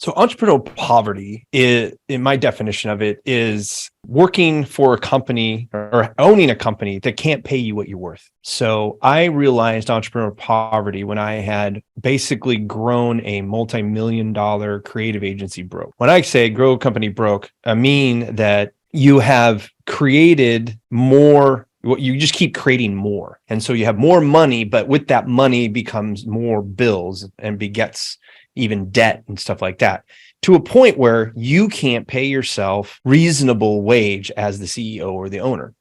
So entrepreneurial poverty is, in my definition of it, is working for a company or owning a company that can't pay you what you're worth. So I realized entrepreneurial poverty when I had basically grown a multi-million-dollar creative agency broke. When I say grow a company broke, I mean that you have created more. You just keep creating more. And so you have more money, but with that money becomes more bills and begets even debt and stuff like that, to a point where you can't pay yourself reasonable wage as the CEO or the owner.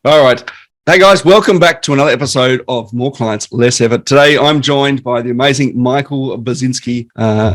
All right. Hey guys, welcome back to another episode of More Clients, Less Effort. Today, I'm joined by the amazing Michael Buzinski,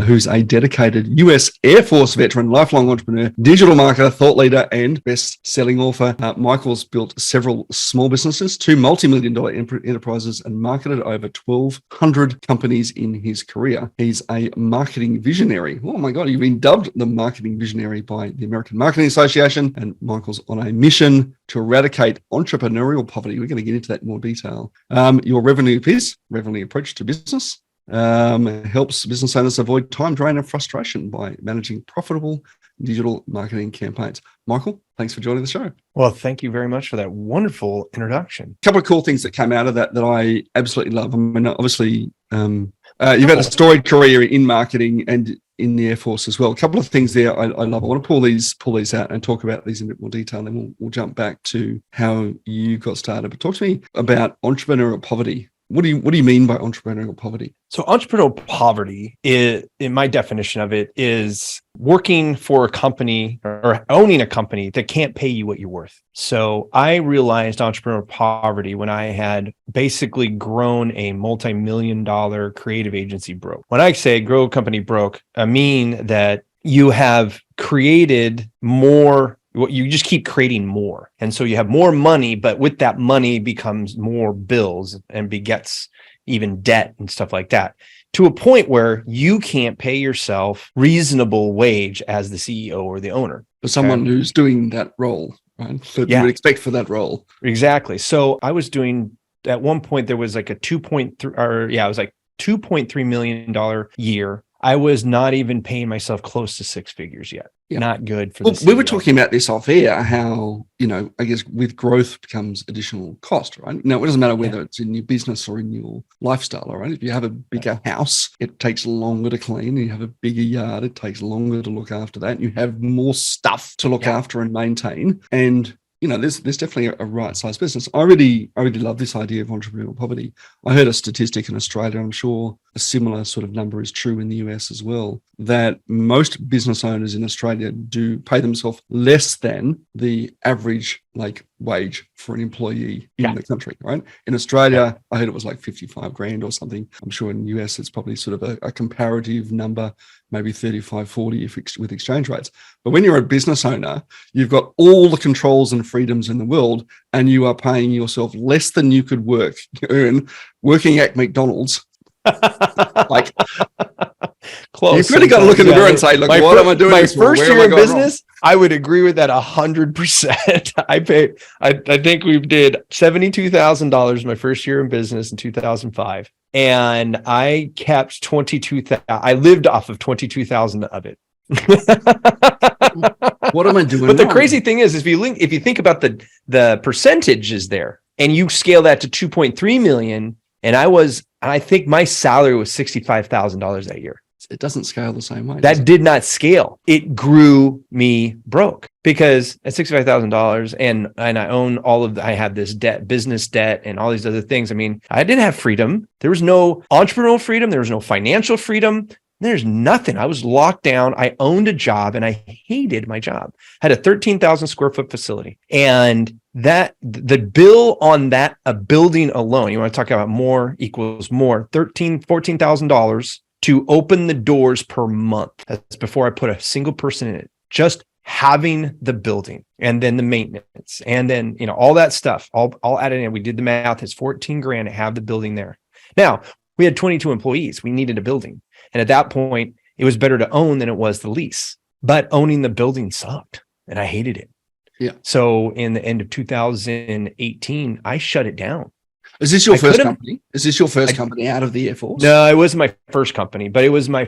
who's a dedicated US Air Force veteran, lifelong entrepreneur, digital marketer, thought leader, and best-selling author. Michael's built several small businesses, 2 multi-million-dollar enterprises, and marketed over 1,200 companies in his career. He's a marketing visionary. Oh my God, you've been dubbed the marketing visionary by the American Marketing Association, and Michael's on a mission to eradicate entrepreneurial poverty. We're going to get into that in more detail. Your revenue approach to business helps business owners avoid time drain and frustration by managing profitable digital marketing campaigns. Michael, thanks for joining the show. Well, thank you very much for that wonderful introduction. A couple of cool things that came out of that I absolutely love. I mean, obviously, you've had a storied career in marketing and in the Air Force as well. A couple of things there I love. I want to pull these out and talk about these in a bit more detail, and then we'll jump back to how you got started. But talk to me about entrepreneurial poverty. What do you mean by entrepreneurial poverty? So entrepreneurial poverty is, in my definition of it, is working for a company or owning a company that can't pay you what you're worth. So I realized entrepreneurial poverty when I had basically grown a multi-million-dollar creative agency broke. When I say grow a company broke, I mean that you have created more. You just keep creating more. And so you have more money, but with that money becomes more bills and begets even debt and stuff like that, to a point where you can't pay yourself reasonable wage as the CEO or the owner. For someone who's doing that role, right? That you would expect for that role. Exactly. So I was doing, at one point, there was like a $2.3 million year. I was not even paying myself close to 6 figures yet. Yeah. Not good for the CEO. We were talking about this off air, how, I guess with growth becomes additional cost, right? Now, it doesn't matter whether it's in your business or in your lifestyle, all right? If you have a bigger house, it takes longer to clean. You have a bigger yard, it takes longer to look after that. You have more stuff to look after and maintain. And there's definitely a right-sized business. I really love this idea of entrepreneurial poverty. I heard a statistic in Australia, I'm sure a similar sort of number is true in the US as well, that most business owners in Australia do pay themselves less than the average wage for an employee in the country, right? In Australia, I heard it was like 55 grand or something. I'm sure in the US, it's probably sort of a comparative number, maybe 35, 40 with exchange rates. But when you're a business owner, you've got all the controls and freedoms in the world, and you are paying yourself less than you could earn working at McDonald's. Close. You've really got to look in the mirror and say, look, what am I doing? My first year in business, I would agree with that 100%. I think we did $72,000 my first year in business in 2005. And I kept 22,000. I lived off of 22,000 of it. What am I doing? But the crazy thing is if you think about the percentages there, and you scale that to 2.3 million, and I think my salary was $65,000 that year. It doesn't scale the same way. That did not scale. It grew me broke because at $65,000 and I own I had this debt, business debt, and all these other things. I mean, I didn't have freedom. There was no entrepreneurial freedom. There was no financial freedom. There's nothing. I was locked down. I owned a job and I hated my job. I had a 13,000 square foot facility, and the bill on that, a building alone, you want to talk about more equals more, $14,000 to open the doors per month. That's before I put a single person in it. Just having the building and then the maintenance and then, all that stuff, all added in. We did the math. It's 14 grand to have the building there. Now, we had 22 employees. We needed a building. And at that point, it was better to own than it was to lease. But owning the building sucked and I hated it. Yeah. So in the end of 2018, I shut it down. Is this your first company? Is this your first company out of the Air Force? No, it wasn't my first company, but it was my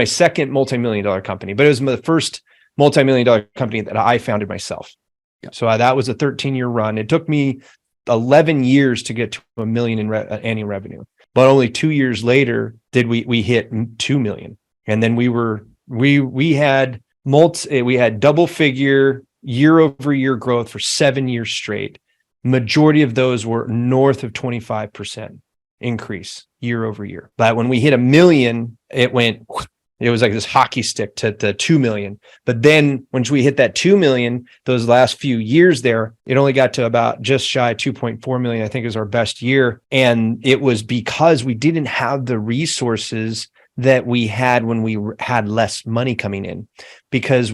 second multi-million-dollar company, but it was the first multi-million-dollar company that I founded myself. Yeah. So that was a 13-year run. It took me 11 years to get to $1 million in annual revenue, but only 2 years later did we hit 2 million. And then we had double figure year over year growth for 7 years straight. Majority of those were north of 25% increase year over year. But when we hit 1 million, it was like this hockey stick to the 2 million. But then once we hit that 2 million, those last few years there, it only got to about just shy of 2.4 million, I think is our best year. And it was because we didn't have the resources that we had when we had less money coming in. Because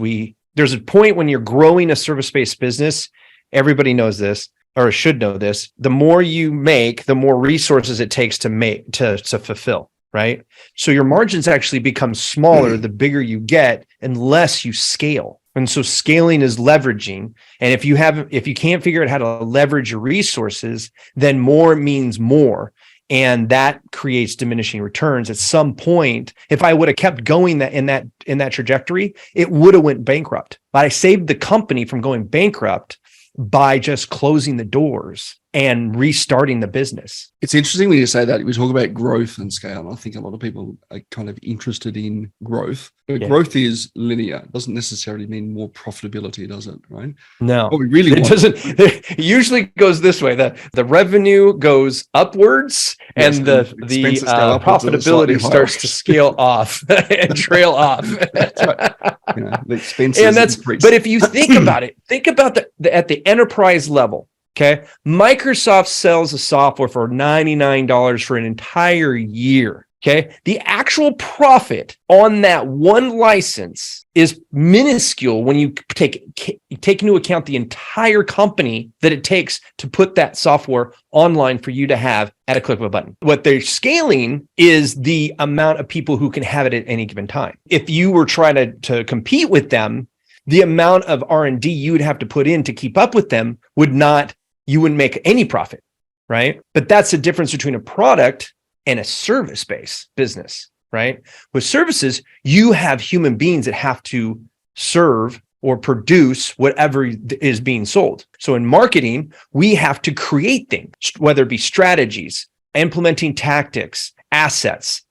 there's a point when you're growing a service-based business, everybody knows this, or should know this, the more you make, the more resources it takes to fulfill, right? So your margins actually become smaller the bigger you get, unless you scale. And so scaling is leveraging. And if you can't figure out how to leverage your resources, then more means more. And that creates diminishing returns. At some point, if I would have kept going in that trajectory, it would have went bankrupt. But I saved the company from going bankrupt by just closing the doors and restarting the business. It's interesting when you say that. We talk about growth and scale. I think a lot of people are kind of interested in growth, but growth is linear. It doesn't necessarily mean more profitability, does it? Right? No, what we really it doesn't. It usually goes this way: the revenue goes upwards, and the profitability starts to scale off and trail off. That's right. The expenses increase. But if you think about it, at the enterprise level. Okay. Microsoft sells a software for $99 for an entire year. Okay. The actual profit on that one license is minuscule when you take into account the entire company that it takes to put that software online for you to have at a click of a button. What they're scaling is the amount of people who can have it at any given time. If you were trying to compete with them, the amount of R&D you would have to put in to keep up with them you wouldn't make any profit, right? But that's the difference between a product and a service-based business, right? With services, you have human beings that have to serve or produce whatever is being sold. So in marketing, we have to create things, whether it be strategies, implementing tactics, assets,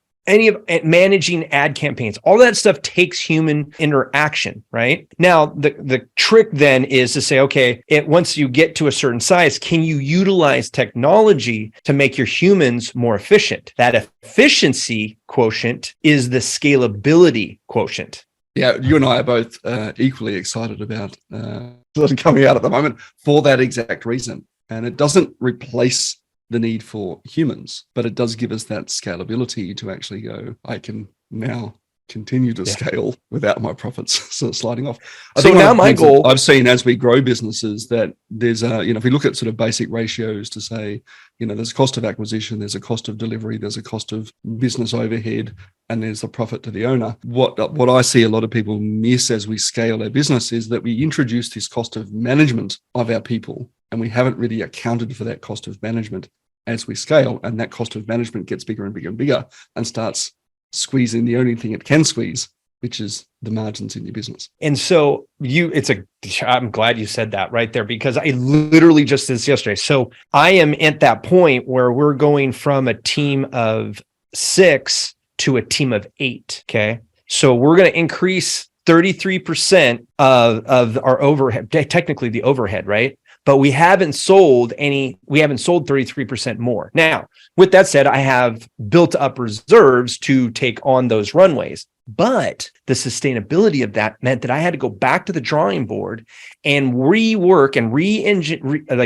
managing ad campaigns. All that stuff takes human interaction, right? Now, the trick then is to say, okay, once you get to a certain size, can you utilize technology to make your humans more efficient? That efficiency quotient is the scalability quotient. Yeah, you and I are both equally excited about coming out at the moment for that exact reason. And it doesn't replace the need for humans, but it does give us that scalability to actually go, I can now continue to scale without my profits sort of sliding off. So now my goal, I've seen as we grow businesses that there's if we look at sort of basic ratios to say, there's a cost of acquisition, there's a cost of delivery, there's a cost of business overhead, and there's the profit to the owner. What I see a lot of people miss as we scale their business is that we introduce this cost of management of our people, and we haven't really accounted for that cost of management as we scale, and that cost of management gets bigger and bigger and bigger and starts squeezing the only thing it can squeeze, which is the margins in your business. And so I'm glad you said that right there, because I literally just did this yesterday. So I am at that point where we're going from a team of 6 to a team of 8. Okay. So we're going to increase 33% of our overhead, technically the overhead, right? But we haven't sold 33% more. Now, with that said, I have built up reserves to take on those runways. But the sustainability of that meant that I had to go back to the drawing board and rework and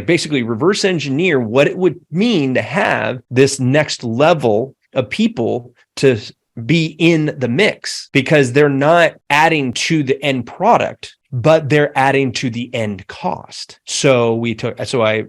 basically reverse engineer what it would mean to have this next level of people to be in the mix, because they're not adding to the end product. but they're adding to the end cost. So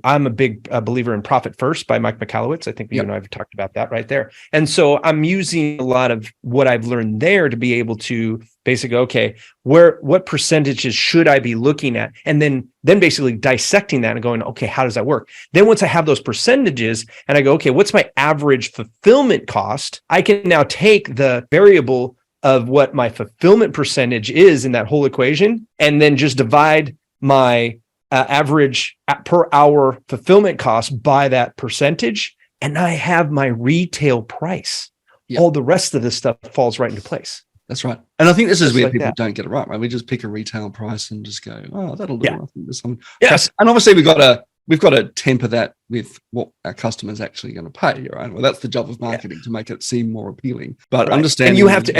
I'm a big believer in Profit First by Mike Michalowicz. I think you and I have talked about that right there. And so I'm using a lot of what I've learned there to be able to basically, okay, what percentages should I be looking at? And then basically dissecting that and going, okay, how does that work? Then once I have those percentages and I go, okay, what's my average fulfillment cost? I can now take the variable of what my fulfillment percentage is in that whole equation, and then just divide my average per hour fulfillment cost by that percentage. And I have my retail price. Yep. All the rest of this stuff falls right into place. That's right. And I think this is where people don't get it right? We just pick a retail price and just go, oh, that'll do. Yeah. I think there's some. Yes. And obviously we've got to temper that with what our customers actually going to pay, right? Well, that's the job of marketing, to make it seem more appealing. But understanding, and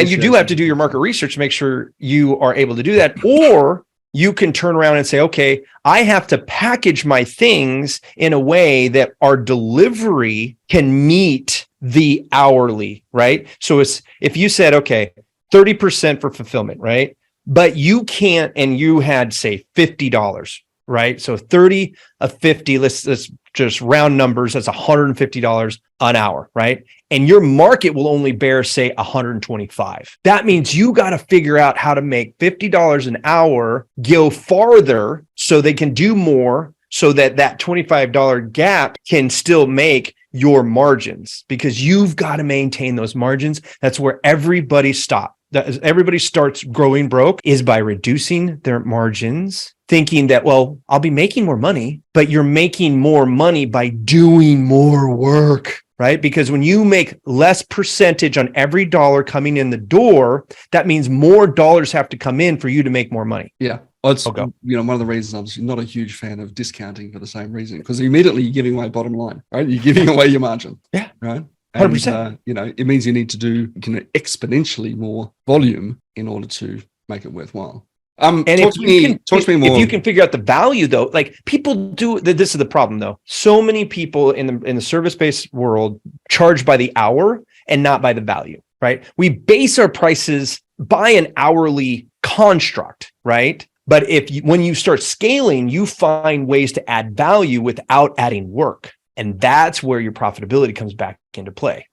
you do have to do your market research to make sure you are able to do that. Or you can turn around and say, okay, I have to package my things in a way that our delivery can meet the hourly, right? So if you said, okay, 30% for fulfillment, right? But you can't, and you had, say, $50, right? So 30 of 50, let's just round numbers, that's $150 an hour, right? And your market will only bear, say, 125. That means you got to figure out how to make $50 an hour go farther so they can do more, so that $25 gap can still make your margins, because you've got to maintain those margins. That's where everybody stops. Everybody starts growing broke is by reducing their margins, thinking that, well, I'll be making more money, but you're making more money by doing more work, right? Because when you make less percentage on every dollar coming in the door, that means more dollars have to come in for you to make more money. Yeah. Well, it's, one of the reasons I'm not a huge fan of discounting for the same reason, because immediately you're giving away bottom line, right? You're giving away your margin. Yeah. Right. 100%. It means you need to do exponentially more volume in order to make it worthwhile. And talk to me more. If you can figure out the value, though, like people do, this is the problem, though. So many people in the service-based world charge by the hour and not by the value, right? We base our prices by an hourly construct, right? But when you start scaling, you find ways to add value without adding work. And that's where your profitability comes back into play,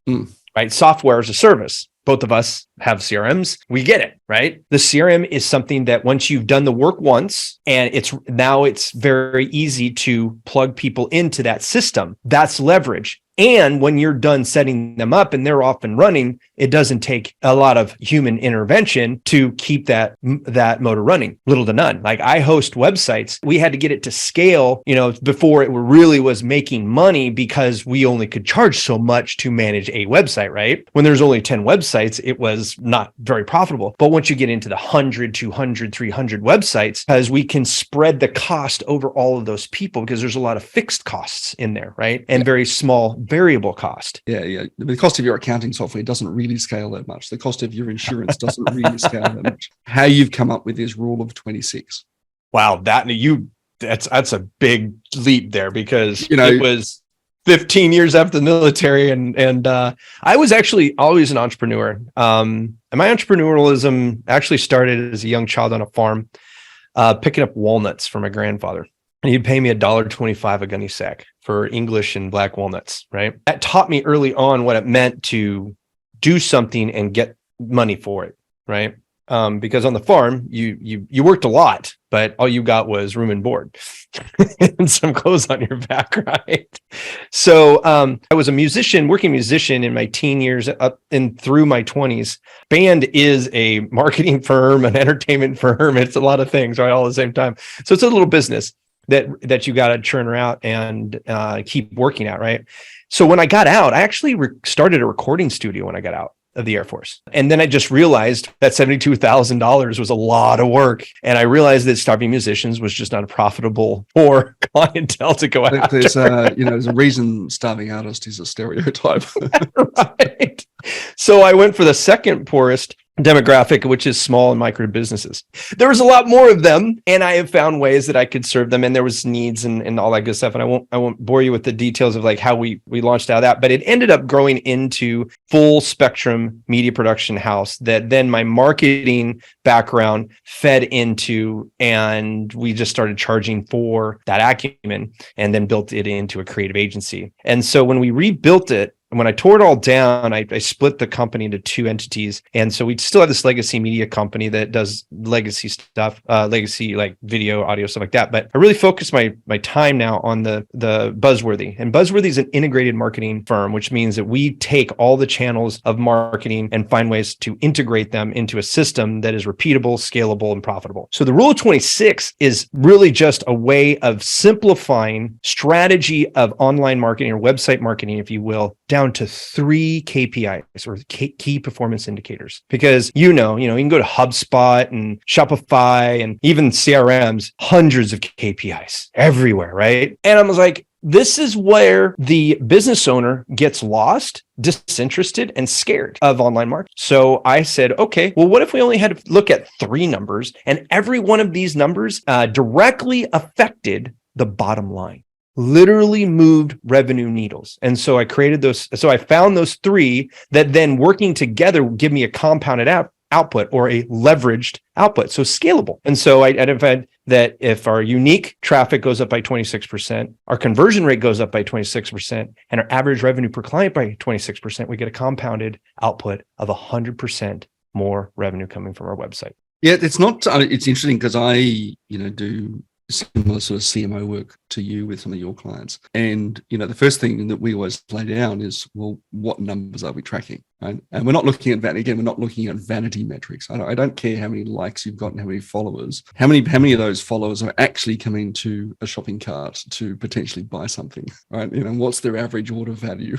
right? Software as a service. Both of us have CRMs. We get it, right? The CRM is something that once you've done the work once, and it's very easy to plug people into that system. That's leverage. And when you're done setting them up and they're off and running, it doesn't take a lot of human intervention to keep that motor running, little to none. Like I host websites. We had to get it to scale, before it really was making money, because we only could charge so much to manage a website, right? When there's only 10 websites, it was not very profitable. But once you get into the 100, 200, 300 websites, as we can spread the cost over all of those people, because there's a lot of fixed costs in there, right? And very small variable cost. Yeah. The cost of your accounting software doesn't really scale that much. The cost of your insurance doesn't really scale that much. How you've come up with this rule of 26. Wow, that's a big leap there, because it was 15 years after the military, and I was actually always an entrepreneur. And my entrepreneurialism actually started as a young child on a farm, picking up walnuts for my grandfather. And he'd pay me $1.25 a gunny sack for English and black walnuts, right? That taught me early on what it meant to do something and get money for it, right? Because on the farm, you worked a lot, but all you got was room and board and some clothes on your back, right? So I was a working musician in my teen years up and through my 20s. Band is a marketing firm, an entertainment firm. It's a lot of things, right? All at the same time. So it's a little business that you got to churn out and keep working at, right? So when I got out, I actually started a recording studio when I got out of the Air Force. And then I just realized that $72,000 was a lot of work. And I realized that starving musicians was just not profitable for clientele to go after. There's a reason starving artist is a stereotype. Right. So I went for the second poorest demographic, which is small and micro businesses. There was a lot more of them, and I have found ways that I could serve them, and there was needs and all that good stuff. And I won't bore you with the details of like how we launched out of that, but it ended up growing into full spectrum media production house that then my marketing background fed into, and we just started charging for that acumen and then built it into a creative agency. And so when we rebuilt it, and when I tore it all down, I split the company into two entities. And so we still have this legacy media company that does legacy stuff, legacy like video, audio, stuff like that. But I really focus my time now on the Buzzworthy. And Buzzworthy is an integrated marketing firm, which means that we take all the channels of marketing and find ways to integrate them into a system that is repeatable, scalable, and profitable. So the Rule of 26 is really just a way of simplifying strategy of online marketing or website marketing, if you will, down to 3 KPIs or key performance indicators. Because you can go to HubSpot and Shopify and even CRMs, hundreds of KPIs everywhere, right? And I was like, this is where the business owner gets lost, disinterested, and scared of online marketing. So I said, okay, well, what if we only had to look at 3 numbers, and every one of these numbers directly affected the bottom line? Literally moved revenue needles. And so I created those. So I found those 3 that then working together give me a compounded output or a leveraged output. So scalable. And so I identified that if our unique traffic goes up by 26%, our conversion rate goes up by 26%, and our average revenue per client by 26%, we get a compounded output of 100% more revenue coming from our website. Yeah, it's interesting because I, do similar sort of CMO work to you with some of your clients. And, the first thing that we always lay down is, well, what numbers are we tracking? Right? And we're not looking at that. Again, we're not looking at vanity metrics. I don't care how many likes you've got and how many followers. How many of those followers are actually coming to a shopping cart to potentially buy something, right? What's their average order value?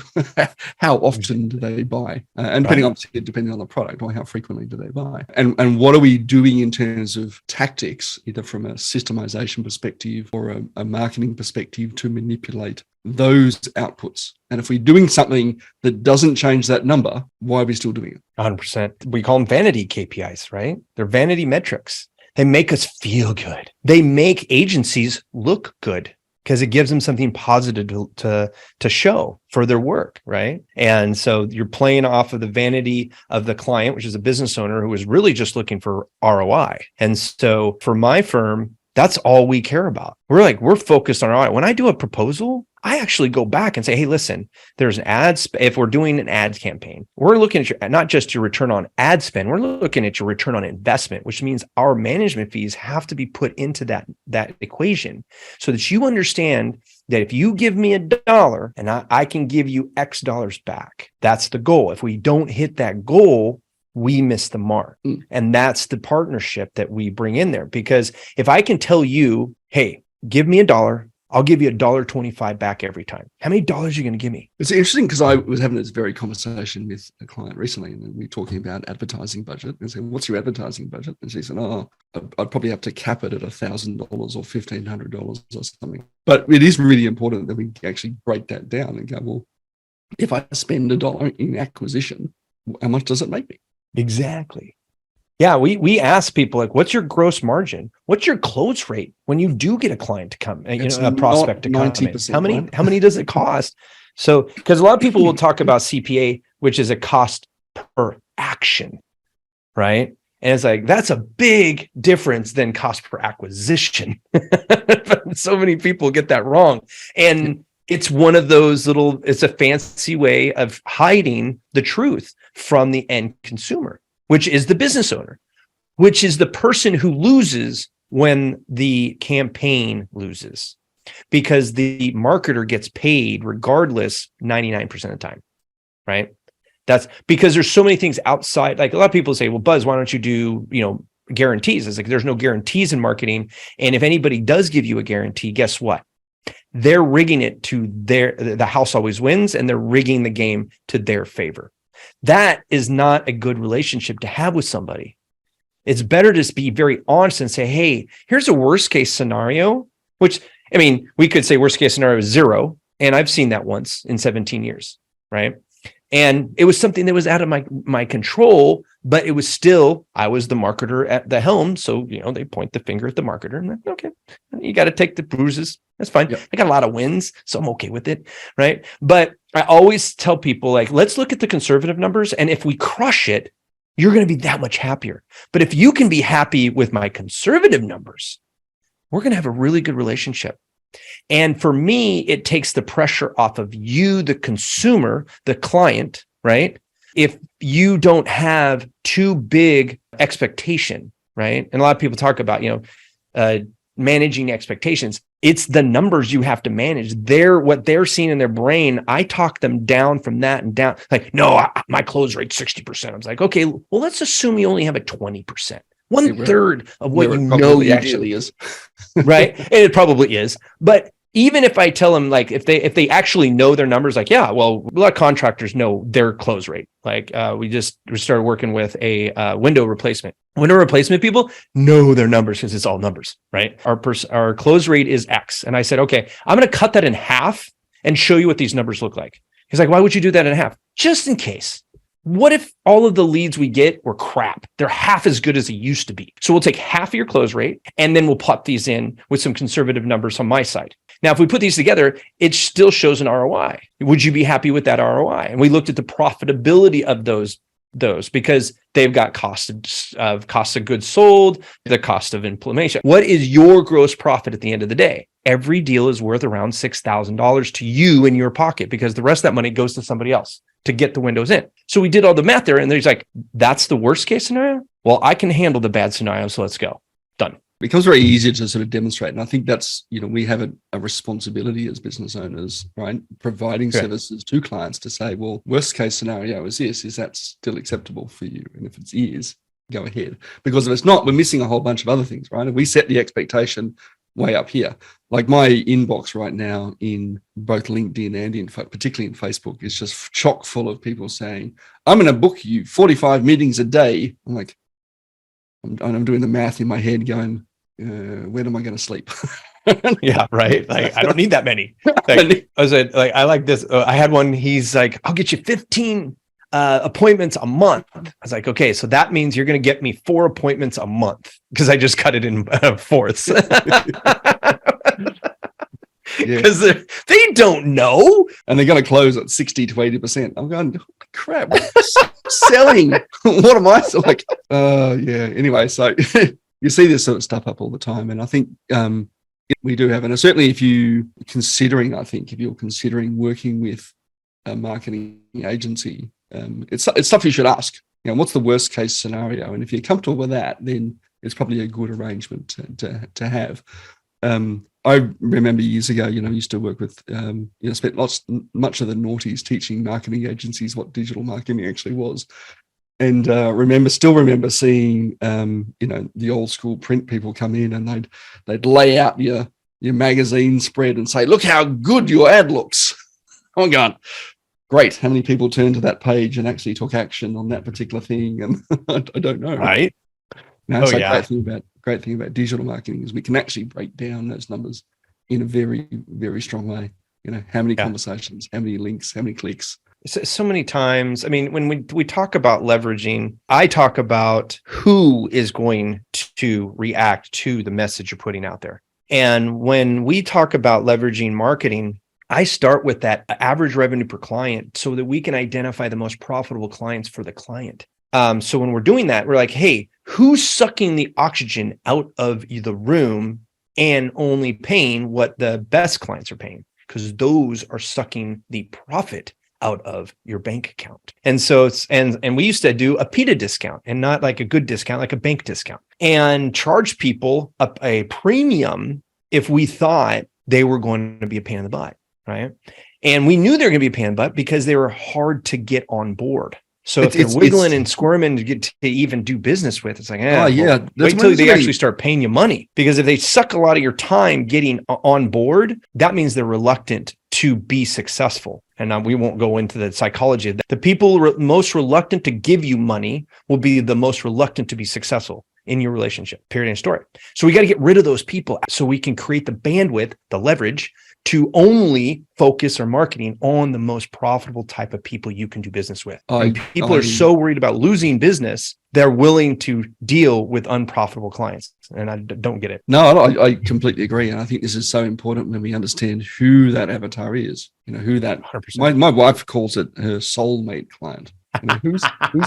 How often do they buy? And depending on the product, or how frequently do they buy? And what are we doing in terms of tactics, either from a systemization perspective or a marketing perspective, to manipulate those outputs? And if we're doing something that doesn't change that number, why are we still doing it? 100%. We call them vanity KPIs, right? They're vanity metrics. They make us feel good. They make agencies look good because it gives them something positive to show for their work, right? And so you're playing off of the vanity of the client, which is a business owner who is really just looking for ROI. And so for my firm, that's all we care about. We're focused on ROI. When I do a proposal, I actually go back and say, hey, listen, there's an if we're doing an ads campaign, we're looking at not just your return on ad spend, we're looking at your return on investment, which means our management fees have to be put into that equation so that you understand that if you give me $1 and I can give you X dollars back, that's the goal. If we don't hit that goal, we miss the mark. And that's the partnership that we bring in there. Because if I can tell you, hey, give me $1, I'll give you $1.25 back every time. How many dollars are you going to give me? It's interesting because I was having this very conversation with a client recently, and we were talking about advertising budget. And said, "What's your advertising budget?" And she said, "Oh, I'd probably have to cap it at $1,000 or $1,500 or something." But it is really important that we actually break that down and go, well, if I spend $1 in acquisition, how much does it make me? Exactly. Yeah, we ask people like, what's your gross margin? What's your close rate when you do get a client to come, a prospect to come? 90%, how many does it cost? So, because a lot of people will talk about CPA, which is a cost per action, right? And it's like, that's a big difference than cost per acquisition. So many people get that wrong. And it's one of those it's a fancy way of hiding the truth from the end consumer, which is the business owner, which is the person who loses when the campaign loses, because the marketer gets paid regardless 99% of the time, right? That's because there's so many things outside. Like a lot of people say, well, Buzz, why don't you do, guarantees? It's like, there's no guarantees in marketing. And if anybody does give you a guarantee, guess what? They're rigging it to the house always wins, and they're rigging the game to their favor. That is not a good relationship to have with somebody. It's better to be very honest and say, hey, here's a worst case scenario, which, we could say worst case scenario is 0. And I've seen that once in 17 years, right? And it was something that was out of my control, but it was still, I was the marketer at the helm. So, they point the finger at the marketer and okay, you got to take the bruises. That's fine. Yep. I got a lot of wins, so I'm okay with it. Right. But I always tell people, like, let's look at the conservative numbers. And if we crush it, you're going to be that much happier. But if you can be happy with my conservative numbers, we're going to have a really good relationship. And for me, it takes the pressure off of you, the consumer, the client, right? If you don't have too big expectation, right? And a lot of people talk about, managing expectations. It's the numbers you have to manage. What they're seeing in their brain. I talk them down from that and down. Like, no, my close rate's 60%. I was like, okay, well, let's assume you only have a 20%. 1/3 of what you know you actually do. is. Right? And it probably is. But even if I tell them, like, if they actually know their numbers, like, yeah, well, a lot of contractors know their close rate. Like, we started working with a window replacement. Window replacement people know their numbers because it's all numbers, right? Our close rate is X. And I said, okay, I'm going to cut that in half and show you what these numbers look like. He's like, why would you do that in half? Just in case. What if all of the leads we get were crap? They're half as good as it used to be. So we'll take half of your close rate and then we'll plot these in with some conservative numbers on my side. Now, if we put these together, it still shows an ROI. Would you be happy with that ROI? And we looked at the profitability of those because they've got cost of goods sold, the cost of implementation. What is your gross profit at the end of the day? Every deal is worth around $6,000 to you in your pocket because the rest of that money goes to somebody else to get the windows in. So we did all the math there and there's like, that's the worst case scenario. Well, I can handle the bad scenario. So let's go. Done. It becomes very easy to sort of demonstrate. And I think that's, we have a responsibility as business owners, right? Providing services to clients to say, well, worst case scenario is this, is that still acceptable for you? And if it is, go ahead. Because if it's not, we're missing a whole bunch of other things, right? If we set the expectation way up here, like my inbox right now in both LinkedIn and particularly in Facebook is just chock full of people saying, I'm going to book you 45 meetings a day. I'm like, I'm doing the math in my head going, when am I going to sleep? Yeah, right. Like, I don't need that many. Like, I like this. I had one. He's like, I'll get you 15 appointments a month. I was like, okay, so that means you're going to get me 4 appointments a month because I just cut it in fourths. Because they don't know. And they're going to close at 60 to 80%. I'm going, holy crap, selling. What am I like? Yeah. Anyway, so you see this sort of stuff up all the time. And I think we do have, and certainly if you're considering working with a marketing agency, it's stuff you should ask. What's the worst case scenario? And if you're comfortable with that, then it's probably a good arrangement to have. I remember years ago, I used to work with, spent much of the noughties teaching marketing agencies what digital marketing actually was. And still remember seeing, the old school print people come in and they'd lay out your magazine spread and say, look how good your ad looks. Oh, God. Great. How many people turned to that page and actually took action on that particular thing? And I don't know. Right. Now, great thing about digital marketing is we can actually break down those numbers in a very, very strong way. How many conversations, how many links, how many clicks. So many times, I mean, when we talk about leveraging, I talk about who is going to react to the message you're putting out there. And when we talk about leveraging marketing, I start with that average revenue per client so that we can identify the most profitable clients for the client. So when we're doing that, we're like, hey, who's sucking the oxygen out of the room and only paying what the best clients are paying? Because those are sucking the profit out of your bank account. And so and we used to do a PITA discount and not like a good discount, like a bank discount, and charge people a premium if we thought they were going to be a pain in the butt, right? And we knew they were going to be a pain in the butt because they were hard to get on board. So if they're wiggling and squirming to get to even do business with, it's like, wait till they actually start paying you money. Because if they suck a lot of your time getting on board, that means they're reluctant to be successful. And we won't go into the psychology of that. The people most reluctant to give you money will be the most reluctant to be successful in your relationship, period, end story. So we got to get rid of those people so we can create the bandwidth, the leverage to only focus our marketing on the most profitable type of people you can do business with. And people are so worried about losing business, they're willing to deal with unprofitable clients. And I don't get it. No, I completely agree. And I think this is so important when we understand who that avatar is, who that, 100%. My wife calls it her soulmate client. Who's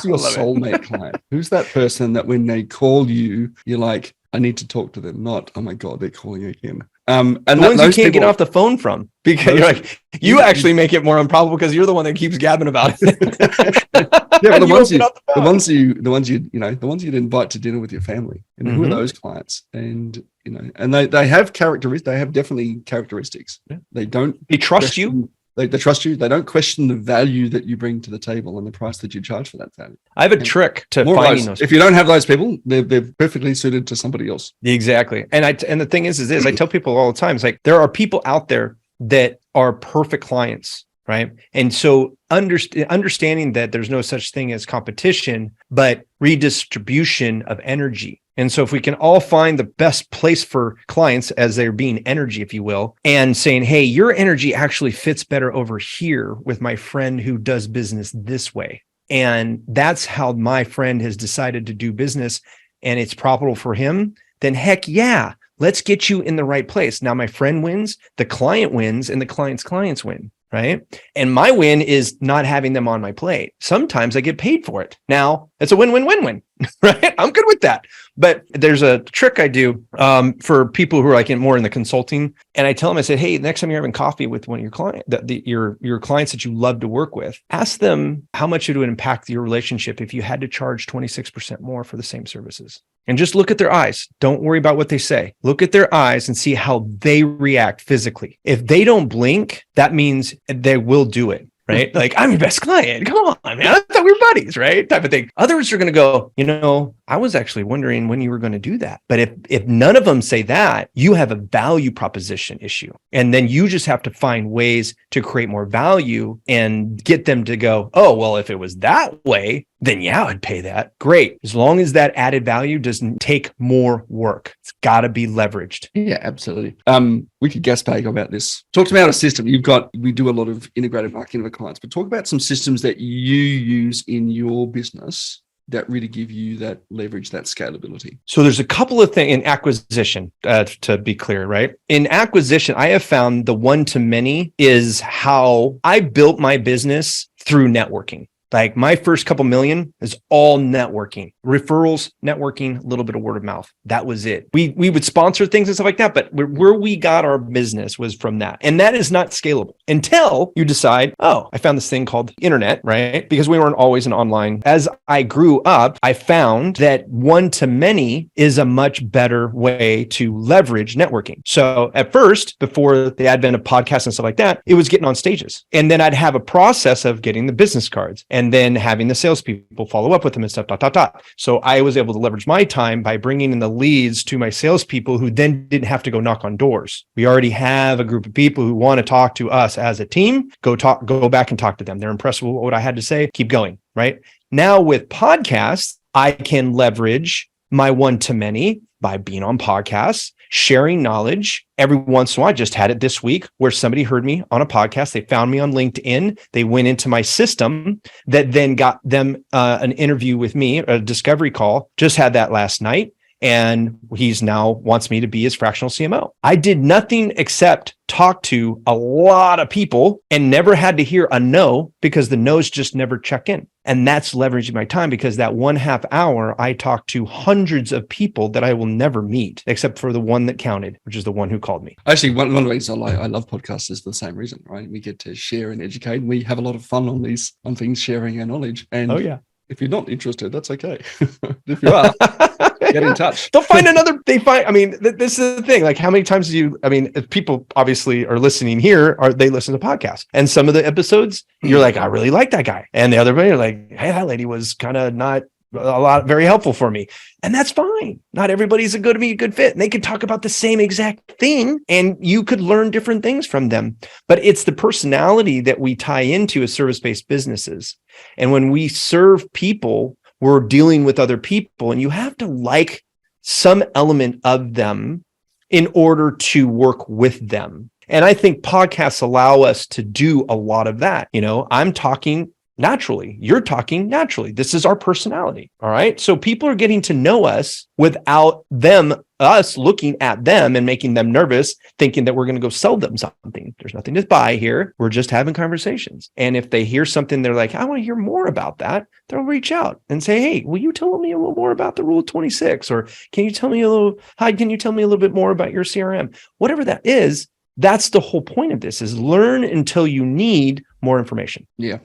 your soulmate client? Who's that person that when they call you, you're like, I need to talk to them, not, oh my God, they're calling again. And the ones you can't get off the phone from, because you're like, you actually make it more improbable because you're the one that keeps gabbing about it. Yeah, but the ones you'd invite to dinner with your family, who are those clients? And and they have characteristics. They have definitely characteristics. Yeah. They trust you. They trust you. They don't question the value that you bring to the table and the price that you charge for that value. I have a trick to finding those. If you don't have those people, they're perfectly suited to somebody else. Exactly. And the thing is I tell people all the time, it's like, there are people out there that are perfect clients, right? And so understanding that there's no such thing as competition, but redistribution of energy. And so if we can all find the best place for clients as they're being energy, if you will, and saying, hey, your energy actually fits better over here with my friend who does business this way. And that's how my friend has decided to do business and it's profitable for him, then heck yeah, let's get you in the right place. Now my friend wins, the client wins, and the client's clients win. Right. And my win is not having them on my plate. Sometimes I get paid for it. Now it's a win-win-win-win, right? I'm good with that. But there's a trick I do for people who are like more in the consulting. And I tell them, I said, hey, next time you're having coffee with one of your clients, your clients that you love to work with, ask them how much it would impact your relationship if you had to charge 26% more for the same services. And just look at their eyes. Don't worry about what they say. Look at their eyes and see how they react physically. If they don't blink, that means they will do it, right? Like, I'm your best client. Come on, man. I thought we were buddies, right? Type of thing. Others are going to go, I was actually wondering when you were going to do that. But if none of them say that, you have a value proposition issue. And then you just have to find ways to create more value and get them to go, oh, well, if it was that way, then yeah, I'd pay that. Great. As long as that added value doesn't take more work. It's got to be leveraged. Yeah, absolutely. We could gas bag about this. Talk to me about a system. We do a lot of integrated marketing with clients, but talk about some systems that you use in your business that really give you that leverage, that scalability. So there's a couple of things in acquisition, to be clear, right? In acquisition, I have found the one-to-many is how I built my business through networking. Like my first couple million is all networking, referrals, networking, a little bit of word of mouth. That was it. We would sponsor things and stuff like that, but where we got our business was from that. And that is not scalable until you decide, oh, I found this thing called internet, right? Because we weren't always an online. As I grew up, I found that one-to-many is a much better way to leverage networking. So at first, before the advent of podcasts and stuff like that, it was getting on stages. And then I'd have a process of getting the business cards and then having the salespeople follow up with them and stuff, So I was able to leverage my time by bringing in the leads to my salespeople who then didn't have to go knock on doors. We already have a group of people who want to talk to us as a team. Go back and talk to them. They're impressed with what I had to say. Keep going, right? Now with podcasts, I can leverage my one-to-many by being on podcasts, sharing knowledge. Every once in a while, I just had it this week where somebody heard me on a podcast. They found me on LinkedIn. They went into my system that then got them an interview with me, a discovery call. Just had that last night. And he's now wants me to be his fractional CMO. I did nothing except talk to a lot of people and never had to hear a no because the no's just never check in. And that's leveraging my time because that 1/2 hour, I talked to hundreds of people that I will never meet except for the one that counted, which is the one who called me. Actually, one of the reasons I love podcasts is the same reason, right? We get to share and educate. We have a lot of fun on things, sharing our knowledge. And oh, yeah. If you're not interested, that's okay. If you are, get in touch. They'll find another. This is the thing. Like, how many times if people obviously are listening here, they listen to podcasts, and some of the episodes, you're like, I really like that guy, and the other way, you're like, hey, that lady was kind of not very helpful for me, and that's fine. Not everybody's a good fit, and they can talk about the same exact thing, and you could learn different things from them. But it's the personality that we tie into as service-based businesses, and when we serve people, we're dealing with other people, and you have to like some element of them in order to work with them. And I think podcasts allow us to do a lot of that. I'm talking naturally. You're talking naturally. This is our personality. All right. So people are getting to know us without us looking at them and making them nervous, thinking that we're going to go sell them something. There's nothing to buy here. We're just having conversations. And if they hear something, they're like, I want to hear more about that. They'll reach out and say, hey, will you tell me a little more about the Rule of 26? Or can you tell me a little bit more about your CRM? Whatever that is, that's the whole point of this, is learn until you need more information. Yeah.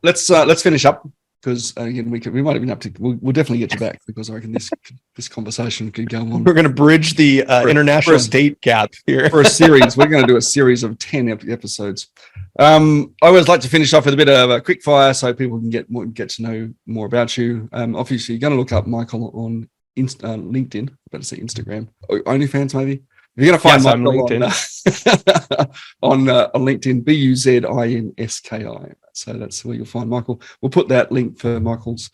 Let's finish up, because again, we might have been up to. We'll definitely get you back, because I reckon this conversation could go on. We're going to bridge the international date gap here for a series. We're going to do a series of 10 episodes. I always like to finish off with a bit of a quick fire, so people can get to know more about you. Obviously, you're going to look up Michael on LinkedIn. Better say Instagram, OnlyFans maybe. You're going to find Michael on LinkedIn, BUZINSKI. So that's where you'll find Michael. We'll put that link for Michael's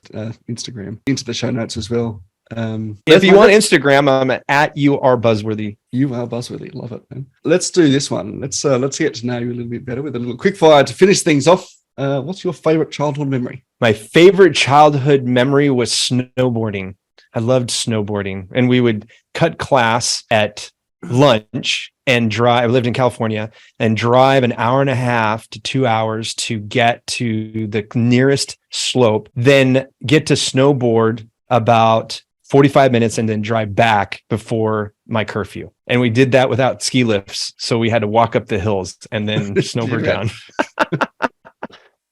Instagram into the show notes as well. If you want Instagram, I'm at YouAreBuzzworthy. You are Buzzworthy. Love it, man. Let's do this one. Let's get to know you a little bit better with a little quick fire to finish things off. What's your favorite childhood memory? My favorite childhood memory was snowboarding. I loved snowboarding, and we would cut class at lunch and drive. I lived in California, and drive an hour and a half to 2 hours to get to the nearest slope, then get to snowboard about 45 minutes and then drive back before my curfew. And we did that without ski lifts. So we had to walk up the hills and then snowboard down.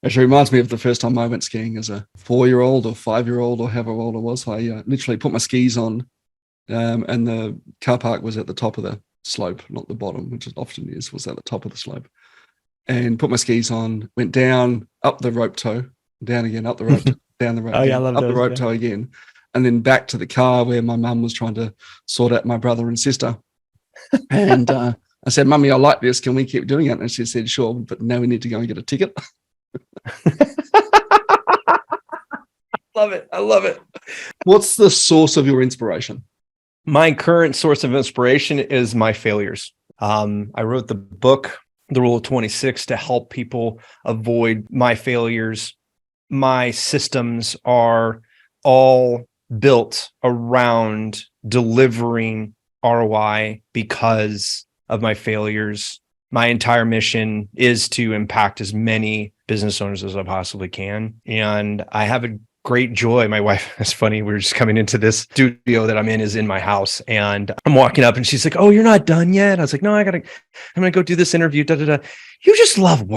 Actually reminds me of the first time I went skiing as a 4-year-old or 5-year-old or however old I was. I literally put my skis on, and the car park was at the top of the slope, not the bottom, which it often is, was at the top of the slope. And put my skis on, went down, up the rope toe, down again, up the rope, down the rope, up the rope toe again, and then back to the car where my mum was trying to sort out my brother and sister. And I said, Mummy, I like this. Can we keep doing it? And she said, sure, but now we need to go and get a ticket. Love it. I love it. What's the source of your inspiration? My current source of inspiration is my failures. I wrote the book, The Rule of 26, to help people avoid my failures. My systems are all built around delivering ROI because of my failures. My entire mission is to impact as many business owners as I possibly can. And I have a great joy. My wife, it's funny, we're just coming into this studio that I'm in is in my house, and I'm walking up and she's like, oh, you're not done yet? I was like, no, I'm going to go do this interview. You just love work.